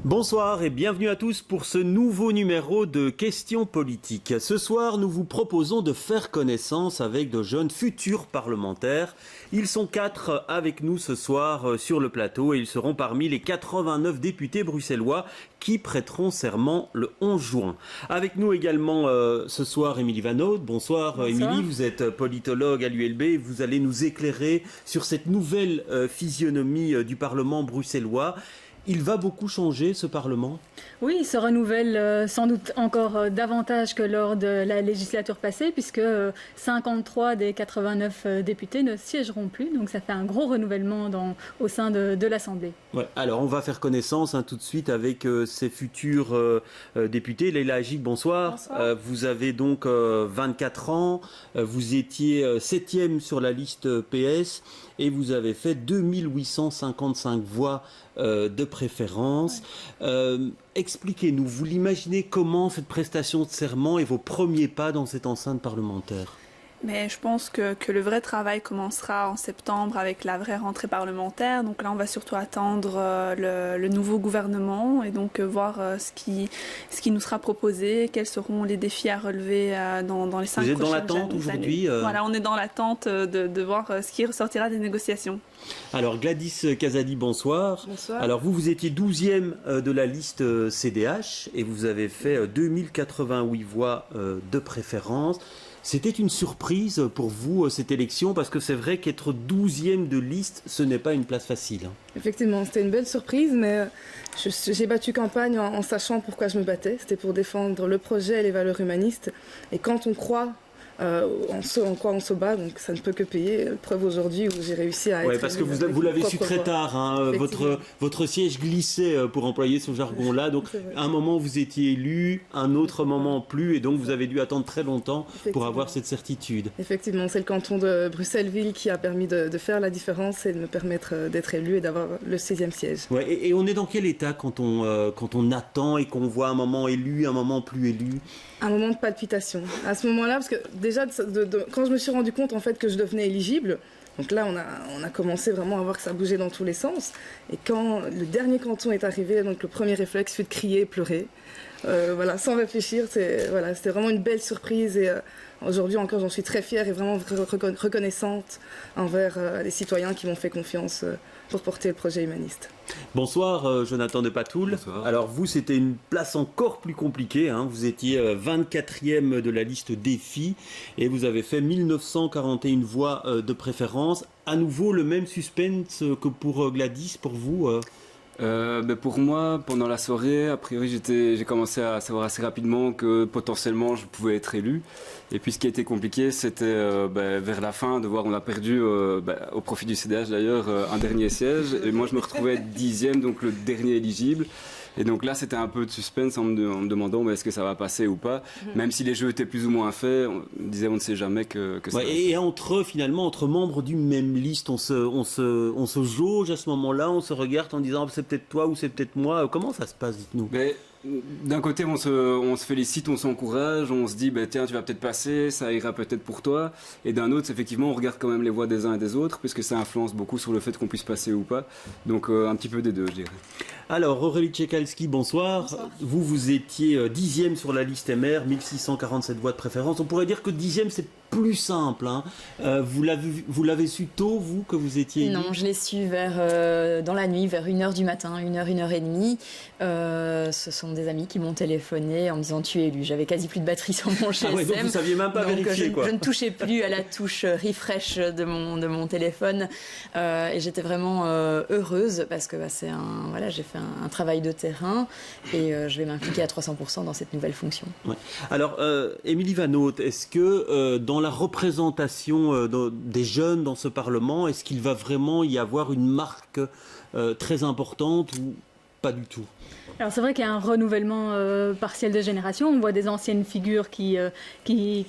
Bonsoir et bienvenue à tous pour ce nouveau numéro de Questions politiques. Ce soir, nous vous proposons de faire connaissance avec de jeunes futurs parlementaires. Ils sont 4 avec nous ce soir sur le plateau et ils seront parmi les 89 députés bruxellois qui prêteront serment le 11 juin. Avec nous également ce soir Émilie Van Aude. Bonsoir Émilie, vous êtes politologue à l'ULB et vous allez nous éclairer sur cette nouvelle physionomie du Parlement bruxellois. Il va beaucoup changer, ce Parlement ? Oui, il se renouvelle sans doute encore davantage que lors de la législature passée, puisque 53 des 89 députés ne siégeront plus. Donc ça fait un gros renouvellement au sein de l'Assemblée. Ouais, alors on va faire connaissance tout de suite avec ces futurs députés. Leila Agik, bonsoir. Bonsoir. Vous avez donc 24 ans, vous étiez 7e sur la liste PS et vous avez fait 2855 voix de préférence. Ouais. Expliquez-nous, vous l'imaginez comment cette prestation de serment et vos premiers pas dans cette enceinte parlementaire ? Mais je pense que le vrai travail commencera en septembre avec la vraie rentrée parlementaire. Donc là, on va surtout attendre le nouveau gouvernement et donc voir ce qui nous sera proposé, quels seront les défis à relever dans les 5 prochaines années. Vous êtes dans l'attente aujourd'hui Voilà, on est dans l'attente de voir ce qui ressortira des négociations. Alors Gladys Casali, bonsoir. Bonsoir. Alors vous étiez 12e de la liste CDH et vous avez fait 2088 voix de préférence. C'était une surprise pour vous, cette élection, parce que c'est vrai qu'être 12e de liste, ce n'est pas une place facile. Effectivement, c'était une belle surprise, mais j'ai battu campagne en sachant pourquoi je me battais. C'était pour défendre le projet et les valeurs humanistes. Et quand on croit en quoi on se bat, donc ça ne peut que payer. Preuve aujourd'hui où j'ai réussi à être... Oui, parce que vous l'avez su très tard, hein, votre siège glissait, pour employer ce jargon-là, donc à un moment vous étiez élu, un autre moment plus, et donc vous avez dû attendre très longtemps pour avoir cette certitude. Effectivement, c'est le canton de Bruxelles-Ville qui a permis de faire la différence et de me permettre d'être élu et d'avoir le 6e siège. Ouais, et on est dans quel état quand on attend et qu'on voit un moment élu, un moment plus élu ? Un moment de palpitation. À ce moment-là, parce que déjà, quand je me suis rendu compte en fait que je devenais éligible, donc là, on a commencé vraiment à voir que ça bougeait dans tous les sens. Et quand le dernier canton est arrivé, donc le premier réflexe fut de crier et pleurer. Voilà, sans réfléchir, c'était vraiment une belle surprise. Et aujourd'hui encore, j'en suis très fière et vraiment reconnaissante envers les citoyens qui m'ont fait confiance pour porter le projet humaniste. Bonsoir Jonathan de Patoul. Bonsoir. Alors vous, c'était une place encore plus compliquée, hein. Vous étiez 24e de la liste défi et vous avez fait 1941 voix de préférence. À nouveau le même suspense que pour Gladys, pour vous Pour moi, pendant la soirée, a priori, j'ai commencé à savoir assez rapidement que potentiellement je pouvais être élu. Et puis ce qui a été compliqué, c'était vers la fin de voir on a perdu, au profit du CDH d'ailleurs, un dernier siège. Et moi je me retrouvais 10e, donc le dernier éligible. Et donc là, c'était un peu de suspense en me demandant est-ce que ça va passer ou pas. Même si les jeux étaient plus ou moins faits, on disait on ne sait jamais que ça va passer. Et entre membres d'une même liste, on se jauge à ce moment-là, on se regarde en disant c'est peut-être toi ou c'est peut-être moi. Comment ça se passe, dites-nous ? D'un côté, on se félicite, on s'encourage, on se dit tiens, tu vas peut-être passer, ça ira peut-être pour toi. Et d'un autre, effectivement, on regarde quand même les voix des uns et des autres, puisque ça influence beaucoup sur le fait qu'on puisse passer ou pas. Donc un petit peu des deux, je dirais. Alors, Aurélie Tchekalski, bonsoir. Bonsoir. Vous étiez 10e sur la liste MR, 1647 voix de préférence. On pourrait dire que 10e, c'est plus simple. Hein. Vous l'avez su tôt, vous, que vous étiez élu ? Non, je l'ai su dans la nuit, vers 1h du matin, 1h30. Ce sont des amis qui m'ont téléphoné en me disant tu es élu. J'avais quasi plus de batterie sur mon GSM. Ah ouais, donc vous ne saviez même pas vérifier, quoi. Je ne touchais plus à la touche refresh de mon téléphone. Et j'étais vraiment heureuse parce que j'ai fait un travail de terrain et je vais m'impliquer à 300% dans cette nouvelle fonction. Ouais. Alors, Émilie Van Aude, est-ce que dans la représentation des jeunes dans ce Parlement, est-ce qu'il va vraiment y avoir une marque très importante ou pas du tout ? Alors c'est vrai qu'il y a un renouvellement partiel de génération. On voit des anciennes figures qui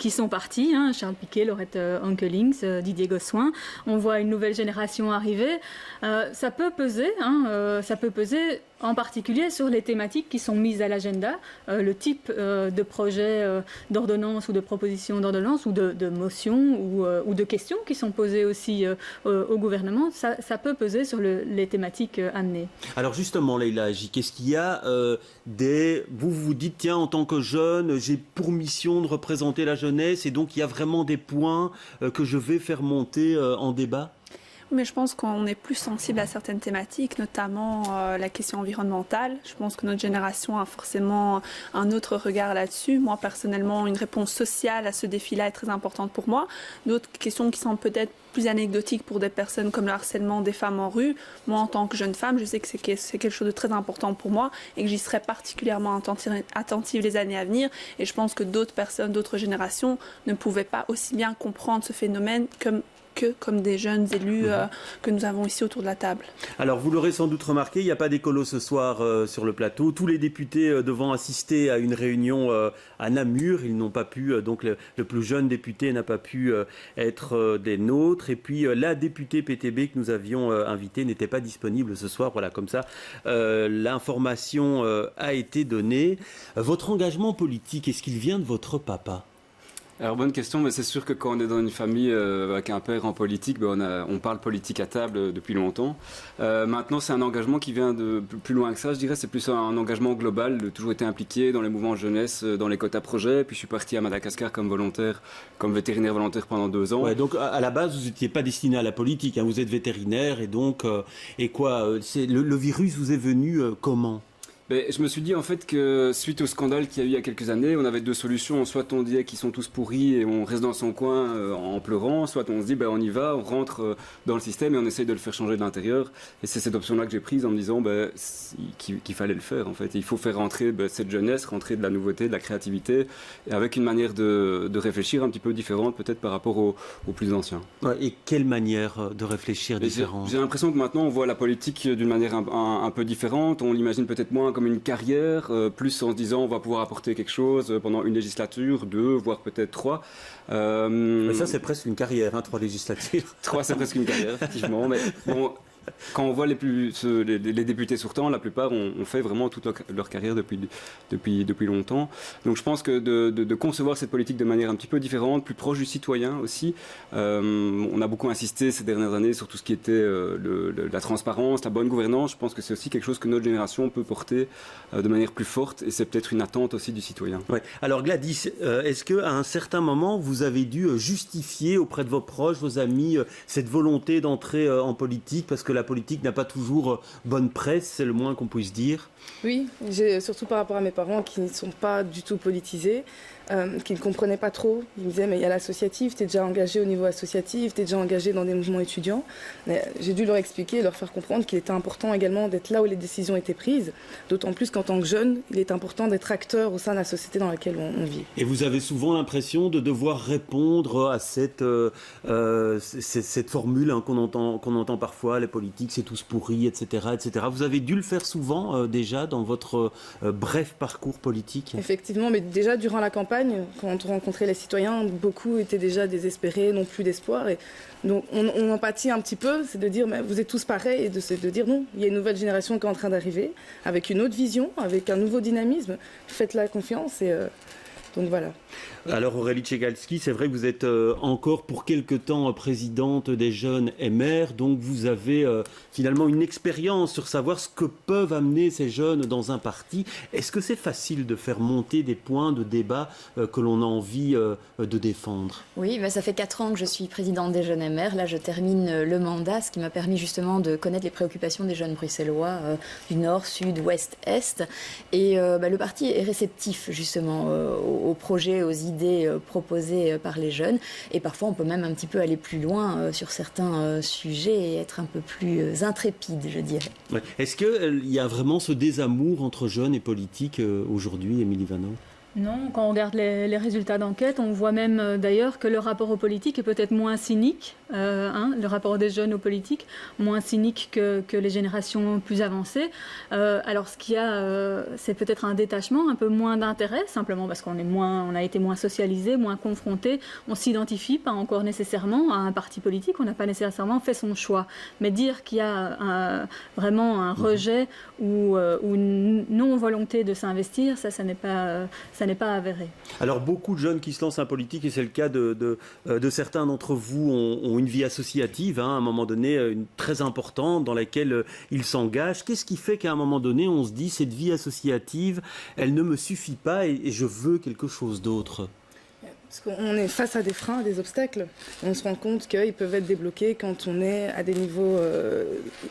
sont parties, hein, Charles Piquet, Laurette Onkelings, Didier Gossuin. On voit une nouvelle génération arriver. Ça peut peser, en particulier sur les thématiques qui sont mises à l'agenda, le type de projet d'ordonnance ou de proposition d'ordonnance ou de motion ou de questions qui sont posées aussi au gouvernement, ça peut peser sur les thématiques amenées. Alors justement, Leïla Hagi, qu'est-ce qu'il y a vous vous dites, tiens, en tant que jeune, j'ai pour mission de représenter la jeunesse et donc il y a vraiment des points que je vais faire monter en débat? Mais je pense qu'on est plus sensible à certaines thématiques, notamment la question environnementale. Je pense que notre génération a forcément un autre regard là-dessus. Moi, personnellement, une réponse sociale à ce défi-là est très importante pour moi. D'autres questions qui sont peut-être plus anecdotiques pour des personnes comme le harcèlement des femmes en rue. Moi, en tant que jeune femme, je sais que c'est quelque chose de très important pour moi et que j'y serai particulièrement attentive les années à venir. Et je pense que d'autres personnes, d'autres générations ne pouvaient pas aussi bien comprendre ce phénomène comme des jeunes élus que nous avons ici autour de la table. Alors, vous l'aurez sans doute remarqué, il n'y a pas d'écolo ce soir sur le plateau. Tous les députés devant assister à une réunion à Namur, ils n'ont pas pu, donc le plus jeune député n'a pas pu être des nôtres. Et puis, la députée PTB que nous avions invitée n'était pas disponible ce soir. Voilà, comme ça, l'information a été donnée. Votre engagement politique, est-ce qu'il vient de votre papa ? Alors bonne question, mais c'est sûr que quand on est dans une famille avec un père en politique, on parle politique à table depuis longtemps. Maintenant, c'est un engagement qui vient de plus loin que ça, je dirais. C'est plus un engagement global, de toujours été impliqué dans les mouvements jeunesse, dans les quotas projets. Puis je suis parti à Madagascar comme volontaire, comme vétérinaire volontaire pendant 2 ans. Ouais, donc à la base, vous n'étiez pas destiné à la politique, hein, vous êtes vétérinaire et donc le virus vous est venu comment ? Je me suis dit en fait que suite au scandale qu'il y a eu il y a quelques années, on avait 2 solutions. Soit on disait qu'ils sont tous pourris et on reste dans son coin en pleurant, soit on se dit on y va, on rentre dans le système et on essaye de le faire changer de l'intérieur. Et c'est cette option-là que j'ai prise en me disant qu'il fallait le faire en fait. Il faut faire rentrer cette jeunesse, rentrer de la nouveauté, de la créativité, et avec une manière de réfléchir un petit peu différente peut-être par rapport aux plus anciens. Ouais, et quelle manière de réfléchir différente ? J'ai l'impression que maintenant on voit la politique d'une manière un peu différente, on l'imagine peut-être moins comme une carrière, plus en se disant on va pouvoir apporter quelque chose pendant une législature, 2, voire peut-être 3. Mais ça c'est presque une carrière, 3 législatures. 3 c'est presque une carrière, effectivement. Mais bon, quand on voit les députés sortants, la plupart ont fait vraiment toute leur carrière depuis longtemps. Donc je pense que de concevoir cette politique de manière un petit peu différente, plus proche du citoyen aussi. On a beaucoup insisté ces dernières années sur tout ce qui était la transparence, la bonne gouvernance. Je pense que c'est aussi quelque chose que notre génération peut porter de manière plus forte et c'est peut-être une attente aussi du citoyen. Ouais. Alors Gladys, est-ce qu'à un certain moment vous avez dû justifier auprès de vos proches, vos amis, cette volonté d'entrer en politique parce que la politique n'a pas toujours bonne presse, c'est le moins qu'on puisse dire? Oui, surtout par rapport à mes parents qui ne sont pas du tout politisés, qui ne comprenaient pas trop. Ils me disaient mais il y a l'associatif, tu es déjà engagé au niveau associatif, tu es déjà engagé dans des mouvements étudiants. Mais j'ai dû leur expliquer, leur faire comprendre qu'il était important également d'être là où les décisions étaient prises, d'autant plus qu'en tant que jeune, il est important d'être acteur au sein de la société dans laquelle on vit. Et vous avez souvent l'impression de devoir répondre à cette formule qu'on entend parfois, les politiques c'est tous pourris, etc., etc. Vous avez dû le faire souvent déjà dans votre bref parcours politique? Effectivement, mais déjà durant la campagne, quand on rencontrait les citoyens, beaucoup étaient déjà désespérés, n'ont plus d'espoir. Et donc on empathie un petit peu, c'est de dire mais vous êtes tous pareils, et de dire non, il y a une nouvelle génération qui est en train d'arriver, avec une autre vision, avec un nouveau dynamisme. Faites-la confiance et donc voilà. Alors Aurélie Tchegalski, c'est vrai que vous êtes encore pour quelque temps présidente des jeunes et maire, donc vous avez finalement une expérience sur savoir ce que peuvent amener ces jeunes dans un parti. Est-ce que c'est facile de faire monter des points de débat que l'on a envie de défendre? Oui, ça fait 4 ans que je suis présidente des jeunes et maires. Là, je termine le mandat, ce qui m'a permis justement de connaître les préoccupations des jeunes bruxellois du nord, sud, ouest, est. Et le parti est réceptif justement aux projets, aux idées proposées par les jeunes et parfois on peut même un petit peu aller plus loin sur certains sujets et être un peu plus intrépide, je dirais. Ouais. Est-ce qu'il y a vraiment ce désamour entre jeunes et politiques aujourd'hui, Émilie Vanneau? Non, quand on regarde les résultats d'enquête, on voit même d'ailleurs que le rapport aux politiques est peut-être moins cynique, le rapport des jeunes aux politiques, moins cynique que les générations plus avancées. Alors ce qu'il y a, c'est peut-être un détachement, un peu moins d'intérêt, simplement parce on a été moins socialisé, moins confronté, on s'identifie pas encore nécessairement à un parti politique, on n'a pas nécessairement fait son choix. Mais dire qu'il y a vraiment un rejet ou une non-volonté de s'investir, ça n'est pas avéré. Alors beaucoup de jeunes qui se lancent en politique, et c'est le cas de certains d'entre vous, ont une vie associative, à un moment donné, très importante, dans laquelle ils s'engagent. Qu'est-ce qui fait qu'à un moment donné, on se dit, cette vie associative, elle ne me suffit pas et je veux quelque chose d'autre? Parce qu'on est face à des freins, à des obstacles. On se rend compte qu'ils peuvent être débloqués quand on est à des niveaux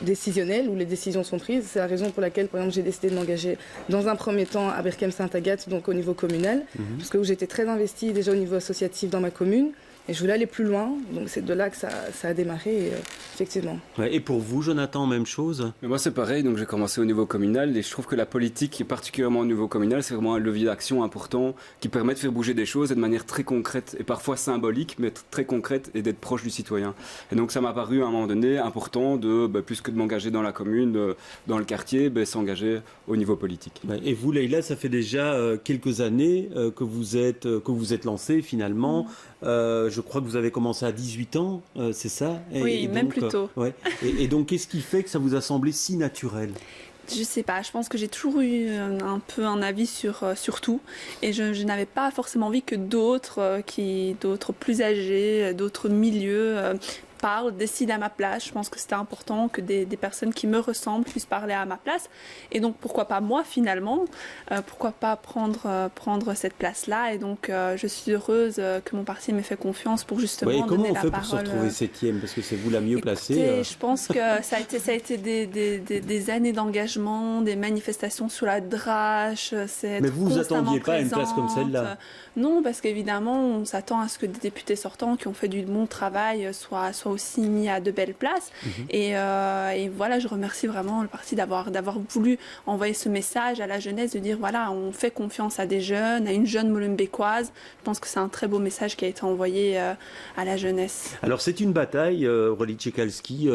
décisionnels où les décisions sont prises. C'est la raison pour laquelle, par exemple, j'ai décidé de m'engager dans un premier temps à Berchem-Sainte-Agathe, donc au niveau communal, parce que où j'étais très investie déjà au niveau associatif dans ma commune. Et je voulais aller plus loin, donc c'est de là que ça a démarré, effectivement. Ouais, et pour vous, Jonathan, même chose? Mais moi, c'est pareil, donc j'ai commencé au niveau communal et je trouve que la politique, et particulièrement au niveau communal, c'est vraiment un levier d'action important qui permet de faire bouger des choses et de manière très concrète et parfois symbolique, mais très concrète et d'être proche du citoyen. Et donc ça m'a paru à un moment donné important plus que de m'engager dans la commune, dans le quartier, s'engager au niveau politique. Et vous, Leïla, ça fait déjà quelques années que vous êtes lancée finalement. Je crois que vous avez commencé à 18 ans, c'est ça? Oui, donc, même plus tôt. Ouais. Et donc, qu'est-ce qui fait que ça vous a semblé si naturel? Je sais pas, je pense que j'ai toujours eu un peu un avis sur tout et je n'avais pas forcément envie que d'autres plus âgés, d'autres milieux parlent, décident à ma place. Je pense que c'était important que des personnes qui me ressemblent puissent parler à ma place. Et donc, pourquoi pas moi, finalement? Pourquoi pas prendre cette place-là? Et donc, je suis heureuse que mon parti m'ait fait confiance pour justement donner la parole. Comment on fait pour se retrouver 7e? Parce que c'est vous la mieux placée. Je pense que ça a été des années d'engagement, des manifestations sous la drache. Mais vous vous attendiez pas à une place comme celle-là? Non, parce qu'évidemment, on s'attend à ce que des députés sortants qui ont fait du bon travail soient aussi mis à de belles places. Et voilà, je remercie vraiment le parti d'avoir voulu envoyer ce message à la jeunesse, de dire voilà, on fait confiance à des jeunes, à une jeune molenbeekoise. Je pense que c'est un très beau message qui a été envoyé à la jeunesse. Alors c'est une bataille, Aurélie Tchekalski,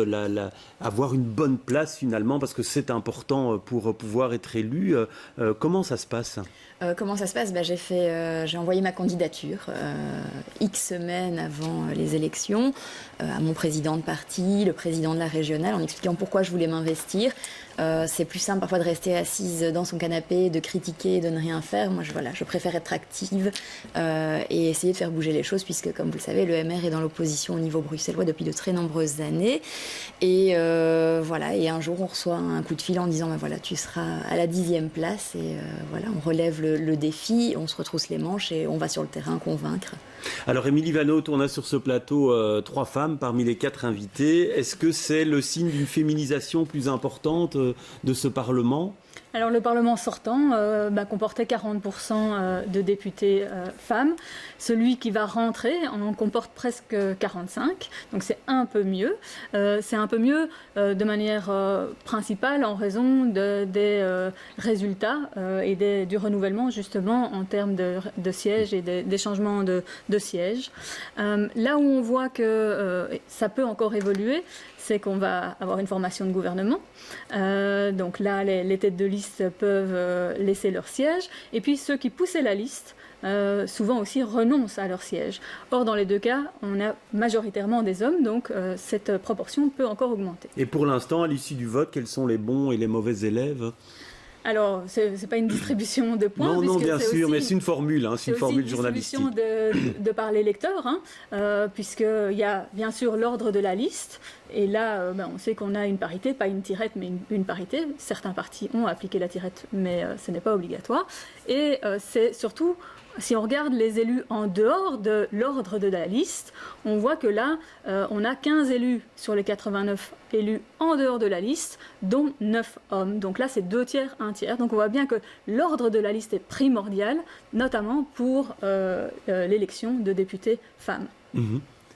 avoir une bonne place finalement, parce que c'est important pour pouvoir être élu. Comment ça se passe? Comment ça se passe? J'ai envoyé ma candidature X semaines avant les élections à mon président de parti, le président de la régionale, en expliquant pourquoi je voulais m'investir. C'est plus simple parfois de rester assise dans son canapé, de critiquer, de ne rien faire. Moi, je préfère être active et essayer de faire bouger les choses, puisque, comme vous le savez, le MR est dans l'opposition au niveau bruxellois depuis de très nombreuses années. Et voilà, et un jour, on reçoit un coup de fil en disant voilà, tu seras à la 10e place. Et voilà, on relève le défi, on se retrousse les manches et on va sur le terrain convaincre. Alors, Émilie Van Haute, on a sur ce plateau 3 femmes parmi les 4 invités. Est-ce que c'est le signe d'une féminisation plus importante de ce Parlement? Alors le Parlement sortant comportait 40% de députés femmes. Celui qui va rentrer en comporte presque 45%, donc c'est un peu mieux. C'est un peu mieux de manière principale en raison des résultats et du renouvellement justement en termes de sièges et des changements de sièges. Là où on voit que ça peut encore évoluer, c'est qu'on va avoir une formation de gouvernement. Donc là, les têtes de liste peuvent laisser leur siège. Et puis ceux qui poussaient la liste, souvent aussi renoncent à leur siège. Or, dans les deux cas, on a majoritairement des hommes, donc cette proportion peut encore augmenter. Et pour l'instant, à l'issue du vote, quels sont les bons et les mauvais élèves? Alors, c'est pas une distribution de points. Non, bien sûr, mais c'est une formule, c'est une formule journalistique. C'est une distribution de par l'électeur, puisqu'il y a bien sûr l'ordre de la liste. Et là, on sait qu'on a une parité, pas une tirette, mais une parité. Certains partis ont appliqué la tirette, mais ce n'est pas obligatoire. Et c'est surtout, si on regarde les élus en dehors de l'ordre de la liste, on voit que là, on a 15 élus sur les 89 élus en dehors de la liste, dont 9 hommes. Donc là, c'est 2 tiers, 1 tiers. Donc on voit bien que l'ordre de la liste est primordial, notamment pour l'élection de députés femmes.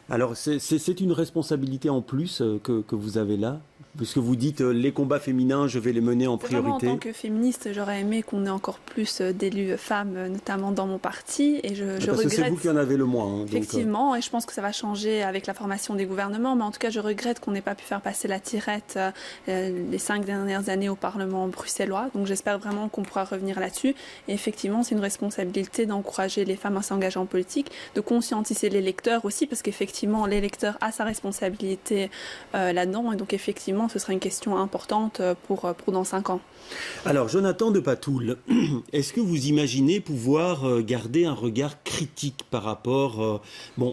Alors c'est une responsabilité en plus que vous avez là, Puisque vous dites les combats féminins, je vais les mener en priorité. En tant que féministe, j'aurais aimé qu'on ait encore plus d'élus femmes, notamment dans mon parti. Et je regrette. Que c'est vous qui en avez le moins. Effectivement, et je pense que ça va changer avec la formation des gouvernements. Mais en tout cas, je regrette qu'on n'ait pas pu faire passer la tirette les 5 dernières années au Parlement bruxellois. Donc j'espère vraiment qu'on pourra revenir là-dessus. Et effectivement, c'est une responsabilité d'encourager les femmes à s'engager en politique, de conscientiser l'électeur aussi, parce qu'effectivement, l'électeur a sa responsabilité là-dedans. Et donc effectivement, ce sera une question importante pour dans 5 ans. Alors, Jonathan de Patoul, est-ce que vous imaginez pouvoir garder un regard critique par rapport,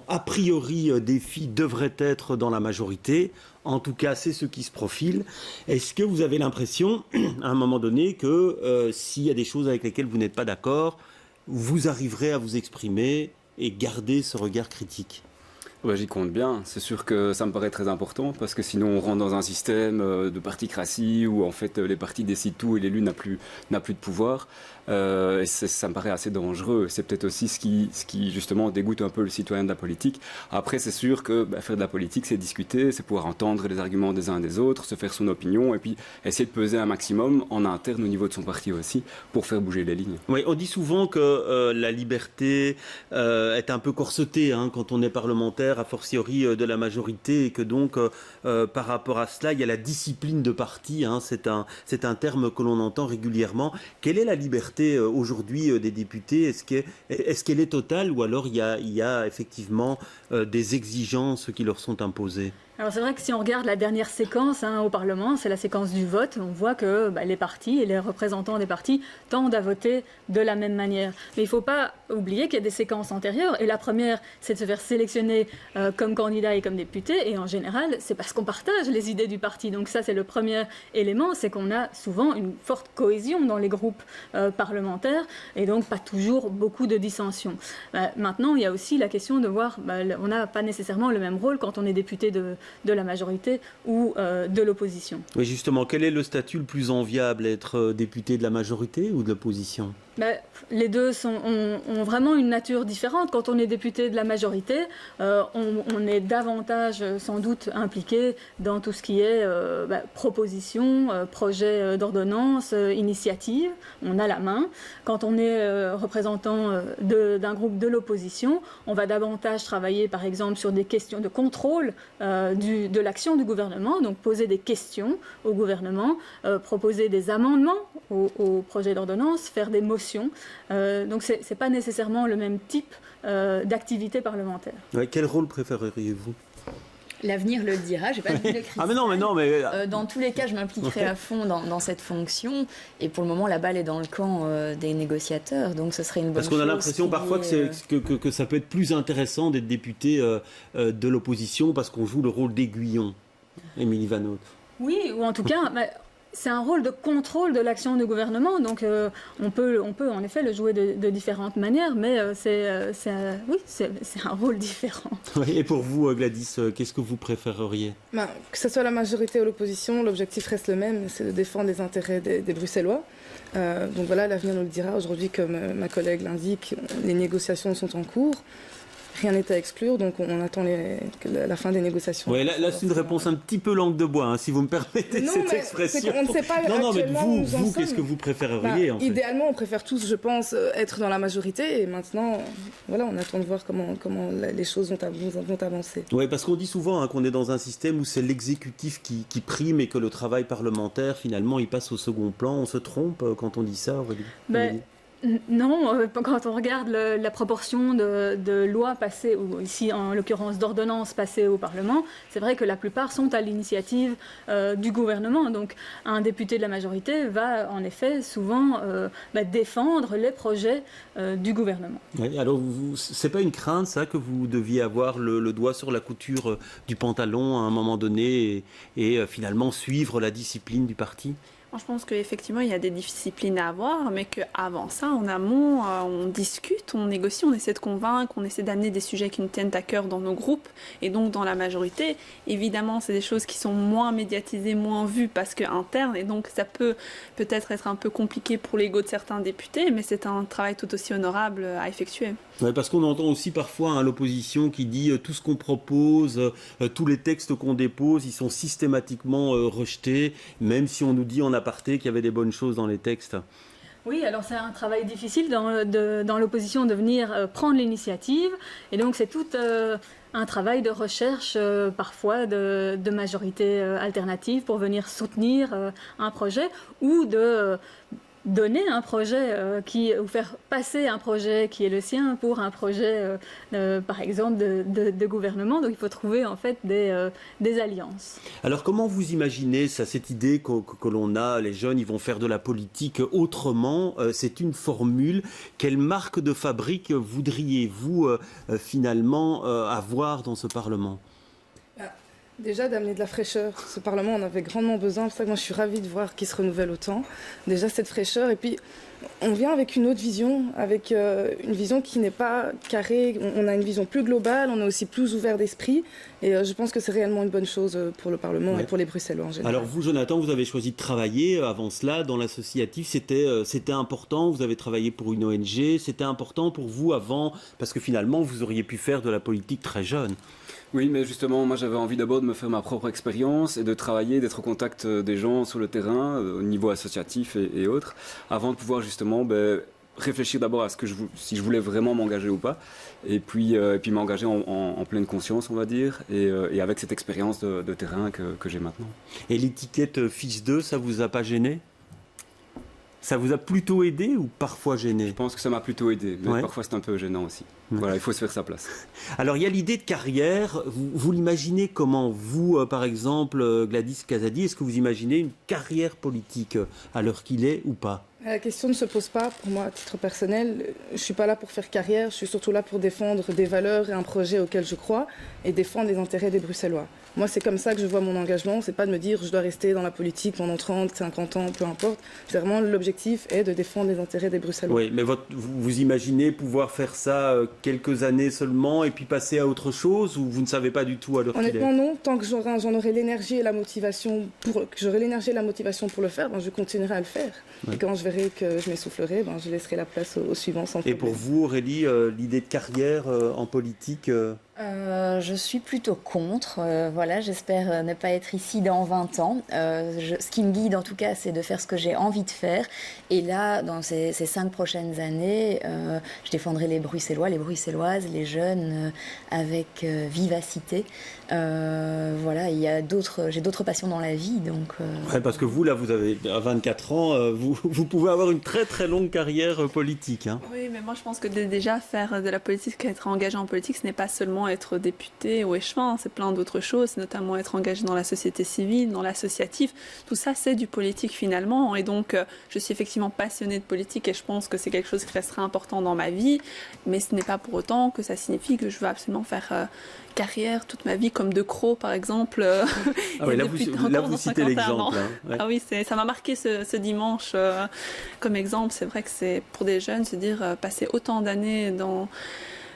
a priori, des filles devraient être dans la majorité, en tout cas, c'est ce qui se profile. Est-ce que vous avez l'impression, à un moment donné, que s'il y a des choses avec lesquelles vous n'êtes pas d'accord, vous arriverez à vous exprimer et garder ce regard critique ? J'y compte bien. C'est sûr que ça me paraît très important parce que sinon on rentre dans un système de particratie où en fait les partis décident tout et l'élu n'a plus de pouvoir. Et ça me paraît assez dangereux. C'est peut-être aussi ce qui justement dégoûte un peu le citoyen de la politique. Après, c'est sûr que faire de la politique, c'est discuter, c'est pouvoir entendre les arguments des uns et des autres, se faire son opinion et puis essayer de peser un maximum en interne au niveau de son parti aussi pour faire bouger les lignes. Oui, on dit souvent que la liberté est un peu corsetée quand on est parlementaire, a fortiori de la majorité, et que donc par rapport à cela, il y a la discipline de parti. C'est un terme que l'on entend régulièrement. Quelle est la liberté aujourd'hui des députés? Est-ce qu'elle est totale ou alors il y a effectivement des exigences qui leur sont imposées? Alors c'est vrai que si on regarde la dernière séquence au Parlement, c'est la séquence du vote, on voit que les partis et les représentants des partis tendent à voter de la même manière. Mais il ne faut pas oublier qu'il y a des séquences antérieures, et la première, c'est de se faire sélectionner comme candidat et comme député, et en général, c'est parce qu'on partage les idées du parti. Donc ça, c'est le premier élément, c'est qu'on a souvent une forte cohésion dans les groupes parlementaires, et donc pas toujours beaucoup de dissensions. Maintenant, il y a aussi la question de voir, on n'a pas nécessairement le même rôle quand on est député de la majorité ou de l'opposition. Oui, justement, quel est le statut le plus enviable, être député de la majorité ou de l'opposition? Les deux ont vraiment une nature différente. Quand on est député de la majorité, on est davantage sans doute impliqué dans tout ce qui est proposition, projet d'ordonnance, initiative. On a la main. Quand on est représentant d'un groupe de l'opposition, on va davantage travailler par exemple sur des questions de contrôle de l'action du gouvernement, donc poser des questions au gouvernement, proposer des amendements au projet d'ordonnance, faire des motions. Donc ce n'est pas nécessairement le même type d'activité parlementaire. Ouais, quel rôle préféreriez-vous? L'avenir le dira, je n'ai pas de cristal. Ah mais non, mais... dans tous les cas, je m'impliquerai à fond dans cette fonction. Et pour le moment, la balle est dans le camp des négociateurs. Donc ce serait une bonne chose. Parce qu'on a l'impression parfois que ça peut être plus intéressant d'être député de l'opposition parce qu'on joue le rôle d'aiguillon. Émilie Van Hooft. Oui, ou en tout cas... C'est un rôle de contrôle de l'action du gouvernement, donc on peut en effet le jouer de différentes manières, mais c'est un rôle différent. Et pour vous, Gladys, qu'est-ce que vous préféreriez? Que ce soit la majorité ou l'opposition, l'objectif reste le même, c'est de défendre les intérêts des Bruxellois. Donc voilà, l'avenir nous le dira. Aujourd'hui, comme ma collègue l'indique, les négociations sont en cours. Rien n'est à exclure, donc on attend la fin des négociations. Oui, là c'est une réponse un petit peu langue de bois, si vous me permettez cette expression. On ne sait pas mais vous qu'est-ce que vous préféreriez en fait? Idéalement, on préfère tous, je pense, être dans la majorité, et maintenant, voilà, on attend de voir comment les choses vont avancer. Oui, parce qu'on dit souvent qu'on est dans un système où c'est l'exécutif qui prime et que le travail parlementaire, finalement, il passe au second plan. On se trompe quand on dit ça, Aurélie? Non, quand on regarde la proportion de lois passées, ou ici en l'occurrence d'ordonnances passées au Parlement, c'est vrai que la plupart sont à l'initiative du gouvernement. Donc un député de la majorité va en effet souvent défendre les projets du gouvernement. Oui, alors c'est pas une crainte ça que vous deviez avoir le doigt sur la couture du pantalon à un moment donné et finalement suivre la discipline du parti? Je pense qu'effectivement, il y a des disciplines à avoir, mais qu'avant ça, en amont, on discute, on négocie, on essaie de convaincre, on essaie d'amener des sujets qui nous tiennent à cœur dans nos groupes et donc dans la majorité. Évidemment, c'est des choses qui sont moins médiatisées, moins vues parce qu'internes, et donc ça peut peut-être être un peu compliqué pour l'ego de certains députés, mais c'est un travail tout aussi honorable à effectuer. Ouais, parce qu'on entend aussi parfois l'opposition qui dit tout ce qu'on propose, tous les textes qu'on dépose, ils sont systématiquement rejetés, même si on nous dit en aparté qu'il y avait des bonnes choses dans les textes. Oui, alors c'est un travail difficile dans l'opposition de venir prendre l'initiative, et donc c'est tout un travail de recherche parfois de majorité alternative pour venir soutenir un projet ou de donner un projet ou faire passer un projet qui est le sien pour un projet par exemple de gouvernement. Donc il faut trouver en fait des alliances. Alors comment vous imaginez ça, cette idée que l'on a, les jeunes ils vont faire de la politique autrement, c'est une formule, quelle marque de fabrique voudriez-vous finalement avoir dans ce Parlement ? Déjà d'amener de la fraîcheur. Ce Parlement en avait grandement besoin, c'est pour ça que moi je suis ravie de voir qu'il se renouvelle autant. Déjà cette fraîcheur, et puis on vient avec une autre vision, avec une vision qui n'est pas carrée, on a une vision plus globale, on est aussi plus ouvert d'esprit, et je pense que c'est réellement une bonne chose pour le Parlement et pour les Bruxellois en général. Alors vous, Jonathan, vous avez choisi de travailler avant cela dans l'associatif, c'était important, vous avez travaillé pour une ONG, c'était important pour vous avant, parce que finalement vous auriez pu faire de la politique très jeune. Oui, mais justement, moi j'avais envie d'abord de me faire ma propre expérience et de travailler, d'être au contact des gens sur le terrain, au niveau associatif et autres, avant de pouvoir justement réfléchir d'abord à si je voulais vraiment m'engager ou pas, et puis m'engager en pleine conscience, on va dire, et avec cette expérience de terrain que j'ai maintenant. Et l'étiquette fils d'eux, ça vous a pas gêné ? Ça vous a plutôt aidé ou parfois gêné ? Je pense que ça m'a plutôt aidé, mais parfois c'est un peu gênant aussi. Voilà, il faut se faire sa place. Alors il y a l'idée de carrière, vous l'imaginez comment ? Vous, par exemple, Gladys Casady, est-ce que vous imaginez une carrière politique à l'heure qu'il est ou pas ? La question ne se pose pas pour moi à titre personnel. Je ne suis pas là pour faire carrière, je suis surtout là pour défendre des valeurs et un projet auquel je crois et défendre les intérêts des Bruxellois. Moi, c'est comme ça que je vois mon engagement. C'est pas de me dire je dois rester dans la politique pendant 30, 50 ans, peu importe. C'est vraiment l'objectif est de défendre les intérêts des Bruxellois. Oui, mais vous imaginez pouvoir faire ça quelques années seulement et puis passer à autre chose, ou vous ne savez pas du tout à l'heure qu'il est ? Honnêtement, non. Tant que j'en aurai l'énergie et la motivation pour le faire, je continuerai à le faire. Ouais. Et quand je verrai que je m'essoufflerai, je laisserai la place au suivant sans problème. Et pour vous, Aurélie, l'idée de carrière en politique je suis plutôt contre. Voilà, j'espère ne pas être ici dans 20 ans. Ce qui me guide en tout cas, c'est de faire ce que j'ai envie de faire. Et là, dans ces 5 prochaines années, je défendrai les Bruxellois, les Bruxelloises, les jeunes avec vivacité. Voilà, j'ai d'autres passions dans la vie. Donc, ouais, parce que vous, là, vous avez à 24 ans, vous pouvez avoir une très très longue carrière politique. Hein. Oui, mais moi je pense que déjà faire de la politique, être engagé en politique, ce n'est pas seulement être député ou échevin, c'est plein d'autres choses, c'est notamment être engagé dans la société civile, dans l'associatif. Tout ça, c'est du politique finalement. Et donc, je suis effectivement passionnée de politique et je pense que c'est quelque chose qui restera important dans ma vie. Mais ce n'est pas pour autant que ça signifie que je veux absolument faire carrière toute ma vie, comme De Croo par exemple. Ah oui, là vous citez l'exemple. Hein, ouais. Ah oui, ça m'a marqué ce dimanche comme exemple. C'est vrai que c'est pour des jeunes, se dire passer autant d'années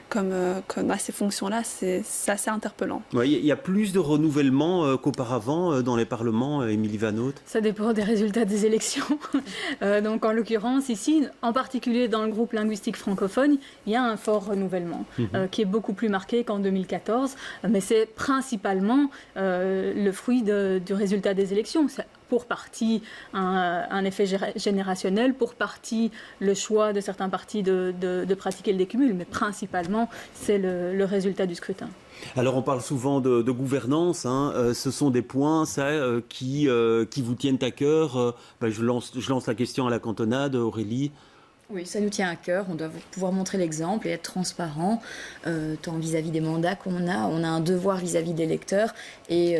comme à ces fonctions-là, c'est assez interpellant. Ouais, il y a plus de renouvellement qu'auparavant dans les parlements, Émilie Van Hooft. Ça dépend des résultats des élections. Donc en l'occurrence, ici, en particulier dans le groupe linguistique francophone, il y a un fort renouvellement qui est beaucoup plus marqué qu'en 2014. Mais c'est principalement le fruit du résultat des élections. C'est pour partie un effet générationnel, pour partie le choix de certains partis de pratiquer le décumul, mais principalement c'est le résultat du scrutin. Alors on parle souvent de gouvernance, hein. Ce sont des points qui vous tiennent à cœur. Je lance la question à la cantonade, Aurélie. Oui, ça nous tient à cœur. On doit pouvoir montrer l'exemple et être transparent, tant vis-à-vis des mandats qu'on a. On a un devoir vis-à-vis des électeurs et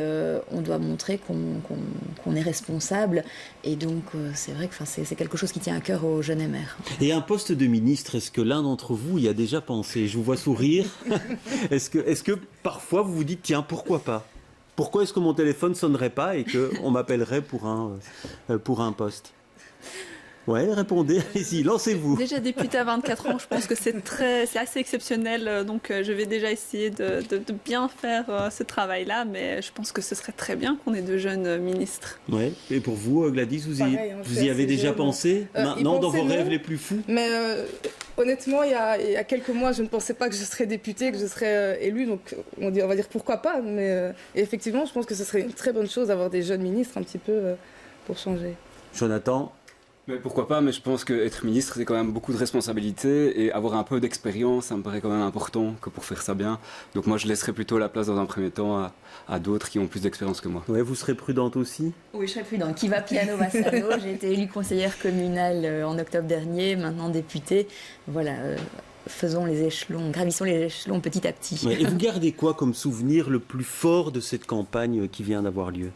on doit montrer qu'on est responsable. Et donc, c'est vrai que c'est quelque chose qui tient à cœur aux jeunes MR. Et un poste de ministre, est-ce que l'un d'entre vous y a déjà pensé ? Je vous vois sourire. Est-ce que parfois vous vous dites, tiens, pourquoi pas ? Pourquoi est-ce que mon téléphone ne sonnerait pas et qu'on m'appellerait pour un poste? Ouais, répondez, allez-y, lancez-vous. Déjà député à 24 ans, je pense que c'est assez exceptionnel, donc je vais déjà essayer de bien faire ce travail-là, mais je pense que ce serait très bien qu'on ait de jeunes ministres. Ouais. Et pour vous, Gladys, vous y avez déjà pensé maintenant dans vos rêves les plus fous? Mais honnêtement, il y a quelques mois, je ne pensais pas que je serais députée, que je serais élue, donc on va dire pourquoi pas, mais effectivement, je pense que ce serait une très bonne chose d'avoir des jeunes ministres un petit peu pour changer. Jonathan? Mais pourquoi pas, mais je pense qu'être ministre, c'est quand même beaucoup de responsabilités et avoir un peu d'expérience, ça me paraît quand même important que pour faire ça bien. Donc moi, je laisserais plutôt la place dans un premier temps à d'autres qui ont plus d'expérience que moi. Ouais, vous serez prudente aussi? Oui, je serai prudente. Qui va piano va sano. J'ai été élue conseillère communale en octobre dernier, maintenant députée. Voilà, gravissons les échelons petit à petit. Ouais, et vous gardez quoi comme souvenir le plus fort de cette campagne qui vient d'avoir lieu?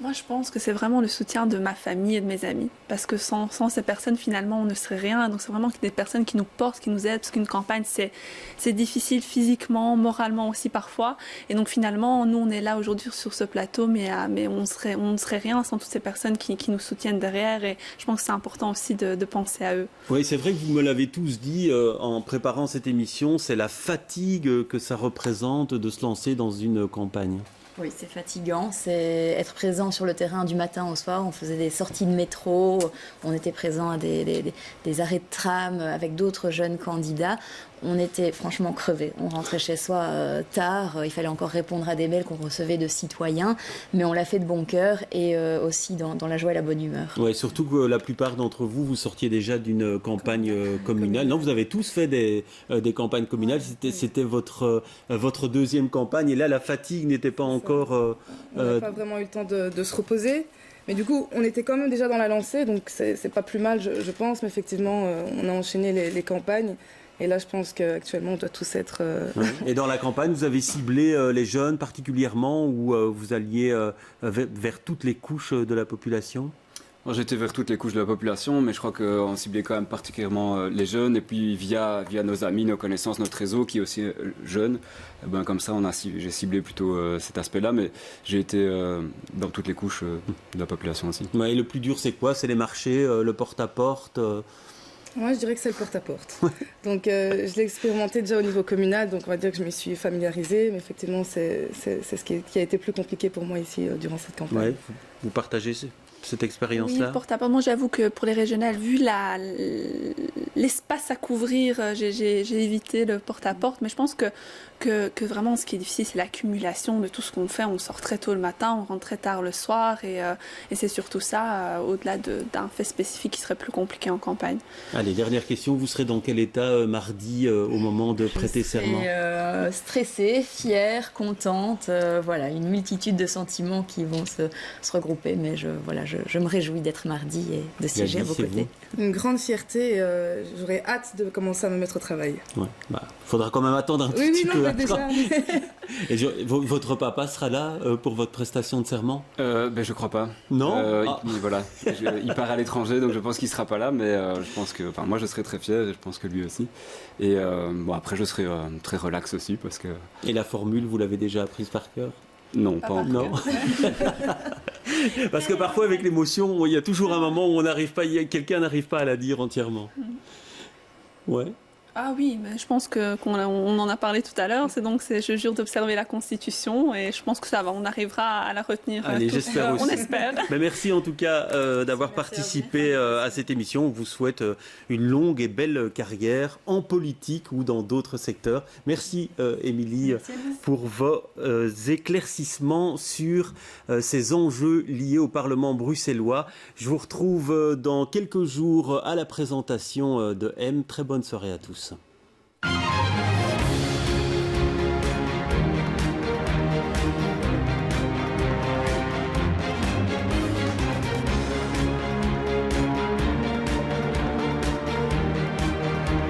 Moi, je pense que c'est vraiment le soutien de ma famille et de mes amis. Parce que sans ces personnes, finalement, on ne serait rien. Donc, c'est vraiment des personnes qui nous portent, qui nous aident. Parce qu'une campagne, c'est difficile physiquement, moralement aussi parfois. Et donc, finalement, nous, on est là aujourd'hui sur ce plateau, mais on ne serait rien sans toutes ces personnes qui nous soutiennent derrière. Et je pense que c'est important aussi de penser à eux. Oui, c'est vrai que vous me l'avez tous dit en préparant cette émission, c'est la fatigue que ça représente de se lancer dans une campagne. Oui, c'est fatigant, c'est être présent sur le terrain du matin au soir. On faisait des sorties de métro, on était présent à des arrêts de tram avec d'autres jeunes candidats. On était franchement crevés. On rentrait chez soi tard, il fallait encore répondre à des mails qu'on recevait de citoyens, mais on l'a fait de bon cœur et aussi dans la joie et la bonne humeur. Oui, surtout que la plupart d'entre vous, vous sortiez déjà d'une campagne communale. Non, vous avez tous fait des campagnes communales. C'était votre deuxième campagne et là, la fatigue n'était pas encore... On n'a pas vraiment eu le temps de se reposer. Mais du coup, on était quand même déjà dans la lancée, donc c'est pas plus mal, je pense. Mais effectivement, on a enchaîné les campagnes. Et là, je pense qu'actuellement, on doit tous être... Et dans la campagne, vous avez ciblé les jeunes particulièrement ou vous alliez vers toutes les couches de la population? J'étais vers toutes les couches de la population, mais je crois qu'on ciblait quand même particulièrement les jeunes. Et puis via nos amis, nos connaissances, notre réseau qui est aussi jeune, comme ça, j'ai ciblé plutôt cet aspect-là. Mais j'ai été dans toutes les couches de la population aussi. Et le plus dur, c'est quoi? C'est les marchés, le porte-à-porte Moi, je dirais que c'est le porte-à-porte. Donc, je l'ai expérimenté déjà au niveau communal, donc on va dire que je m'y suis familiarisée, mais effectivement, c'est ce qui a été plus compliqué pour moi ici durant cette campagne. Ouais, vous partagez cette expérience-là? Oui, porte-à-porte. Moi, j'avoue que pour les régionales, vu l'espace à couvrir, j'ai évité le porte-à-porte, mais je pense que vraiment, ce qui est difficile, c'est l'accumulation de tout ce qu'on fait. On sort très tôt le matin, on rentre très tard le soir, et c'est surtout ça, au-delà d'un fait spécifique qui serait plus compliqué en campagne. Allez, dernière question. Vous serez dans quel état mardi au moment de prêter serment? Stressée, fière, contente. Voilà, une multitude de sentiments qui vont se regrouper, mais je me réjouis d'être mardi et de siéger à vos côtés. Une grande fierté. J'aurais hâte de commencer à me mettre au travail. Ouais, faudra quand même attendre un petit peu. Déjà. Et votre papa sera là pour votre prestation de serment? Je crois pas. Non. Il part à l'étranger, donc je pense qu'il sera pas là, mais je pense que, moi, je serai très fier et je pense que lui aussi. Et après, je serai très relax aussi parce que. Et la formule, vous l'avez déjà apprise par cœur? Non, pas encore. Non. Parce que parfois, avec l'émotion, il y a toujours un moment où quelqu'un n'arrive pas à la dire entièrement. Ouais. Ah oui, mais je pense qu'on en a parlé tout à l'heure. Je jure d'observer la Constitution et je pense que ça va. On arrivera à la retenir. Allez, j'espère aussi. On espère. Mais merci en tout cas d'avoir participé à cette émission. On vous souhaite une longue et belle carrière en politique ou dans d'autres secteurs. Merci Émilie pour vos éclaircissements sur ces enjeux liés au Parlement bruxellois. Je vous retrouve dans quelques jours à la présentation de M. Très bonne soirée à tous.